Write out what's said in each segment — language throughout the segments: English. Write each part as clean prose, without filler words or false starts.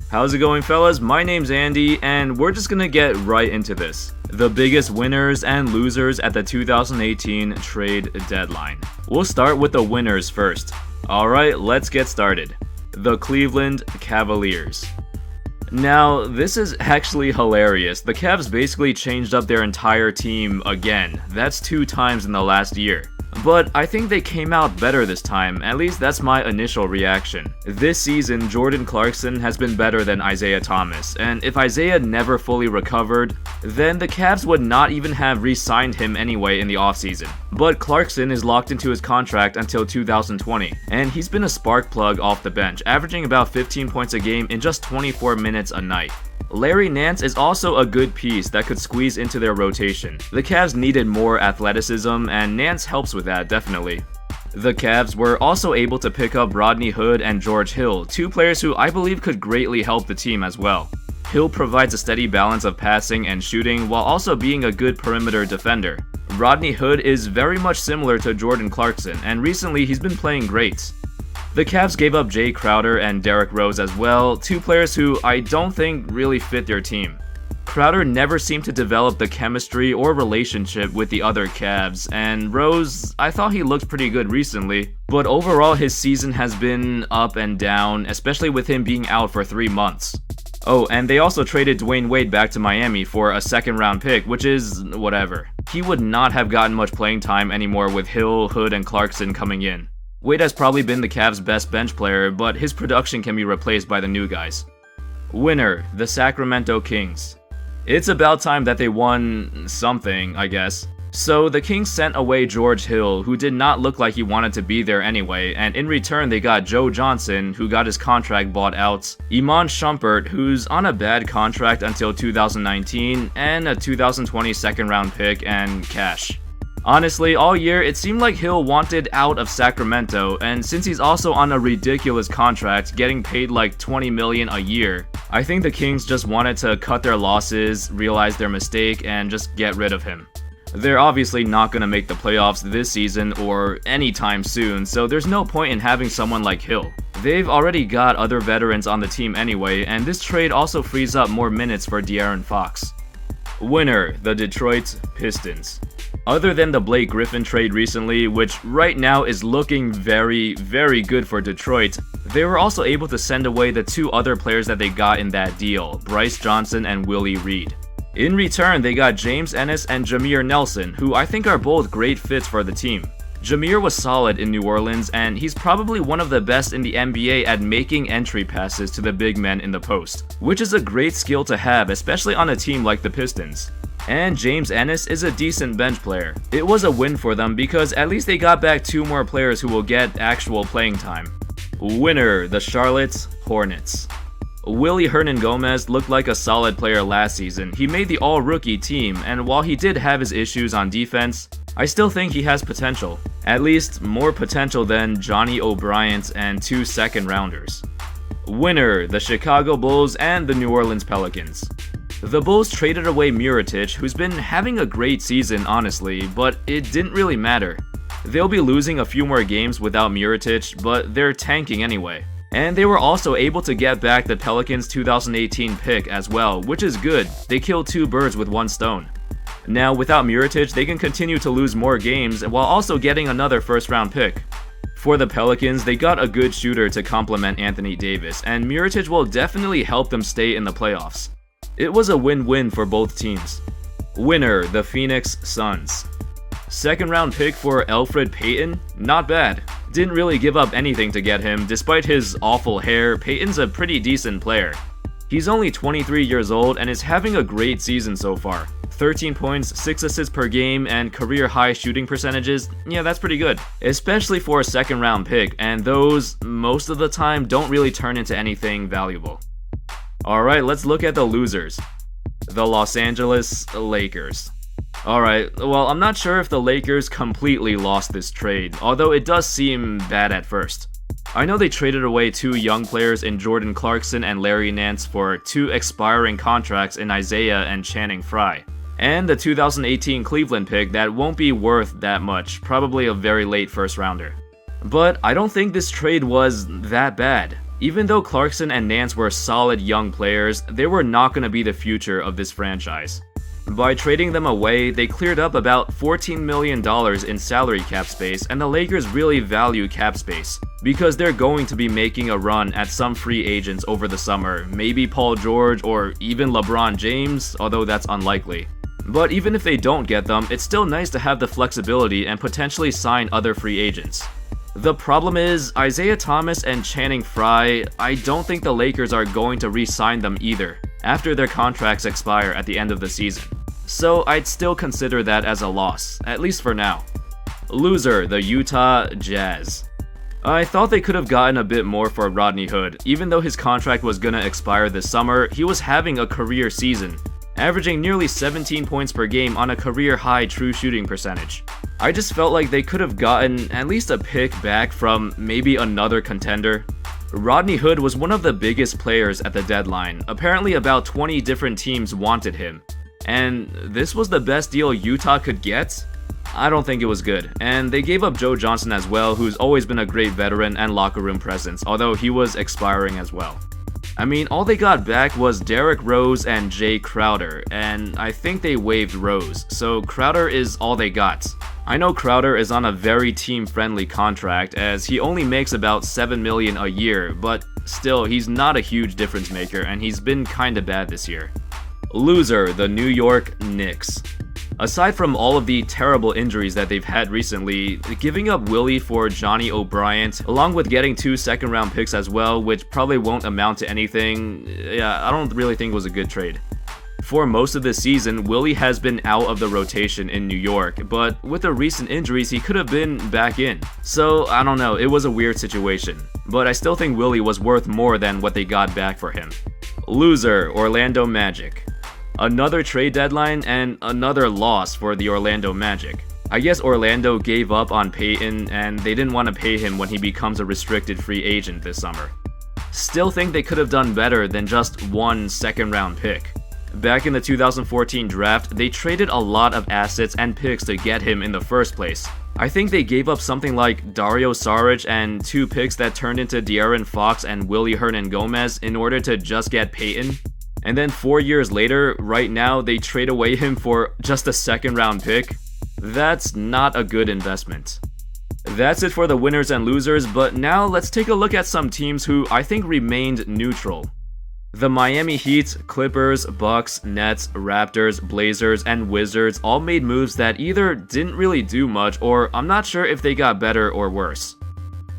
How's it going, fellas? My name's Andy, and we're just gonna get right into this. The biggest winners and losers at the 2018 trade deadline. We'll start with the winners first. Alright, let's get started. The Cleveland Cavaliers. Now, this is actually hilarious. The Cavs basically changed up their entire team again. That's 2 times in the last year. But I think they came out better this time, at least that's my initial reaction. This season, Jordan Clarkson has been better than Isaiah Thomas, and if Isaiah never fully recovered, then the Cavs would not even have re-signed him anyway in the offseason. But Clarkson is locked into his contract until 2020, and he's been a spark plug off the bench, averaging about 15 points a game in just 24 minutes a night. Larry Nance is also a good piece that could squeeze into their rotation. The Cavs needed more athleticism, and Nance helps with that, definitely. The Cavs were also able to pick up Rodney Hood and George Hill, 2 players who I believe could greatly help the team as well. Hill provides a steady balance of passing and shooting while also being a good perimeter defender. Rodney Hood is very much similar to Jordan Clarkson, and recently he's been playing great. The Cavs gave up Jay Crowder and Derrick Rose as well, 2 players who I don't think really fit their team. Crowder never seemed to develop the chemistry or relationship with the other Cavs, and Rose, I thought he looked pretty good recently, but overall his season has been up and down, especially with him being out for 3 months. Oh, and they also traded Dwayne Wade back to Miami for a 2nd round pick, which is whatever. He would not have gotten much playing time anymore with Hill, Hood, and Clarkson coming in. Wade has probably been the Cavs' best bench player, but his production can be replaced by the new guys. Winner, the Sacramento Kings. It's about time that they won something, I guess. So the Kings sent away George Hill, who did not look like he wanted to be there anyway, and in return they got Joe Johnson, who got his contract bought out, Iman Shumpert, who's on a bad contract until 2019, and a 2020 2nd round pick, and cash. Honestly, all year, it seemed like Hill wanted out of Sacramento, and since he's also on a ridiculous contract, getting paid like $20 million a year, I think the Kings just wanted to cut their losses, realize their mistake, and just get rid of him. They're obviously not going to make the playoffs this season or anytime soon, so there's no point in having someone like Hill. They've already got other veterans on the team anyway, and this trade also frees up more minutes for De'Aaron Fox. Winner, the Detroit Pistons. Other than the Blake Griffin trade recently, which right now is looking very, very good for Detroit, they were also able to send away the 2 other players that they got in that deal, Bryce Johnson and Willie Reed. In return, they got James Ennis and Jameer Nelson, who I think are both great fits for the team. Jameer was solid in New Orleans, and he's probably one of the best in the NBA at making entry passes to the big men in the post, which is a great skill to have, especially on a team like the Pistons. And James Ennis is a decent bench player. It was a win for them because at least they got back 2 more players who will get actual playing time. Winner, the Charlotte Hornets. Willie Hernangomez looked like a solid player last season. He made the all-rookie team, and while he did have his issues on defense, I still think he has potential. At least more potential than Johnny O'Brien's and 2 2nd rounders. Winner, the Chicago Bulls and the New Orleans Pelicans. The Bulls traded away Mirotic, who's been having a great season honestly, but it didn't really matter. They'll be losing a few more games without Mirotic, but they're tanking anyway. And they were also able to get back the Pelicans' 2018 pick as well, which is good. They killed 2 birds with 1 stone. Now, without Mirotic, they can continue to lose more games while also getting another 1st round pick. For the Pelicans, they got a good shooter to complement Anthony Davis, and Mirotic will definitely help them stay in the playoffs. It was a win-win for both teams. Winner, the Phoenix Suns. 2nd round pick for Elfrid Payton? Not bad. Didn't really give up anything to get him. Despite his awful hair, Payton's a pretty decent player. He's only 23 years old and is having a great season so far. 13 points, 6 assists per game, and career-high shooting percentages. Yeah, that's pretty good. Especially for a 2nd round pick, and those, most of the time, don't really turn into anything valuable. Alright, let's look at the losers. The Los Angeles Lakers. Alright, well, I'm not sure if the Lakers completely lost this trade, although it does seem bad at first. I know they traded away 2 young players in Jordan Clarkson and Larry Nance for 2 expiring contracts in Isaiah and Channing Frye, and the 2018 Cleveland pick that won't be worth that much, probably a very late 1st rounder. But I don't think this trade was that bad. Even though Clarkson and Nance were solid young players, they were not going to be the future of this franchise. By trading them away, they cleared up about $14 million in salary cap space, and the Lakers really value cap space, because they're going to be making a run at some free agents over the summer, maybe Paul George or even LeBron James, although that's unlikely. But even if they don't get them, it's still nice to have the flexibility and potentially sign other free agents. The problem is, Isaiah Thomas and Channing Frye, I don't think the Lakers are going to re-sign them either, after their contracts expire at the end of the season. So I'd still consider that as a loss, at least for now. Loser, the Utah Jazz. I thought they could have gotten a bit more for Rodney Hood. Even though his contract was gonna expire this summer, he was having a career season, averaging nearly 17 points per game on a career-high true shooting percentage. I just felt like they could have gotten at least a pick back from maybe another contender. Rodney Hood was one of the biggest players at the deadline. Apparently about 20 different teams wanted him. And this was the best deal Utah could get? I don't think it was good. And they gave up Joe Johnson as well, who's always been a great veteran and locker room presence, although he was expiring as well. I mean, all they got back was Derrick Rose and Jay Crowder, and I think they waived Rose, so Crowder is all they got. I know Crowder is on a very team-friendly contract, as he only makes about $7 million a year, but still, he's not a huge difference maker, and he's been kinda bad this year. Loser, the New York Knicks. Aside from all of the terrible injuries that they've had recently, giving up Willie for Johnny O'Brien, along with getting 2 second-round picks as well, which probably won't amount to anything, I don't really think was a good trade. For most of the season, Willie has been out of the rotation in New York, but with the recent injuries, he could have been back in. So, I don't know, it was a weird situation. But I still think Willie was worth more than what they got back for him. Loser, Orlando Magic. Another trade deadline and another loss for the Orlando Magic. I guess Orlando gave up on Payton and they didn't want to pay him when he becomes a restricted free agent this summer. Still think they could have done better than just 1 second-round pick. Back in the 2014 draft, they traded a lot of assets and picks to get him in the first place. I think they gave up something like Dario Saric and 2 picks that turned into De'Aaron Fox and Willie Hernan-Gomez in order to just get Payton. And then 4 years later, right now, they trade away him for just a second-round pick. That's not a good investment. That's it for the winners and losers, but now let's take a look at some teams who I think remained neutral. The Miami Heat, Clippers, Bucks, Nets, Raptors, Blazers, and Wizards all made moves that either didn't really do much or I'm not sure if they got better or worse.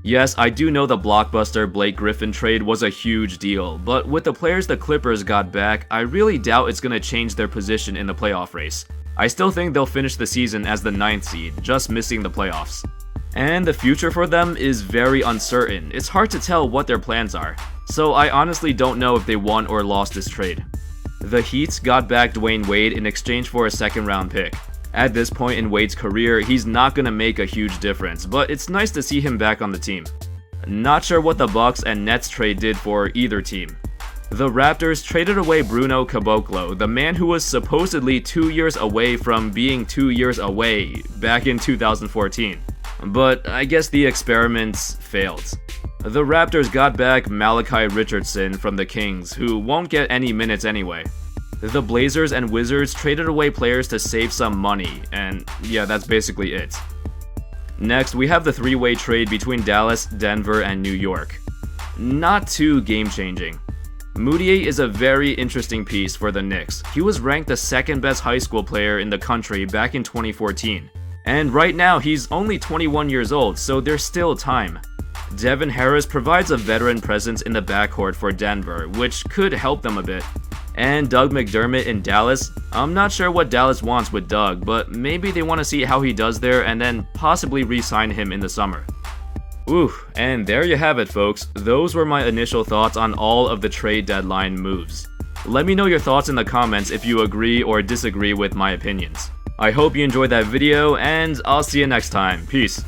Yes, I do know the blockbuster Blake Griffin trade was a huge deal, but with the players the Clippers got back, I really doubt it's going to change their position in the playoff race. I still think they'll finish the season as the 9th seed, just missing the playoffs. And the future for them is very uncertain. It's hard to tell what their plans are, so I honestly don't know if they won or lost this trade. The Heat got back Dwayne Wade in exchange for a second-round pick. At this point in Wade's career, he's not going to make a huge difference, but it's nice to see him back on the team. Not sure what the Bucks and Nets trade did for either team. The Raptors traded away Bruno Caboclo, the man who was supposedly 2 years away from being 2 years away back in 2014. But I guess the experiments failed. The Raptors got back Malachi Richardson from the Kings, who won't get any minutes anyway. The Blazers and Wizards traded away players to save some money, and yeah, that's basically it. Next, we have the 3-way trade between Dallas, Denver, and New York. Not too game-changing. Mudiay is a very interesting piece for the Knicks. He was ranked the 2nd best high school player in the country back in 2014. And right now, he's only 21 years old, so there's still time. Devin Harris provides a veteran presence in the backcourt for Denver, which could help them a bit. And Doug McDermott in Dallas, I'm not sure what Dallas wants with Doug, but maybe they want to see how he does there and then possibly re-sign him in the summer. Ooh, and there you have it folks, those were my initial thoughts on all of the trade deadline moves. Let me know your thoughts in the comments if you agree or disagree with my opinions. I hope you enjoyed that video, and I'll see you next time. Peace.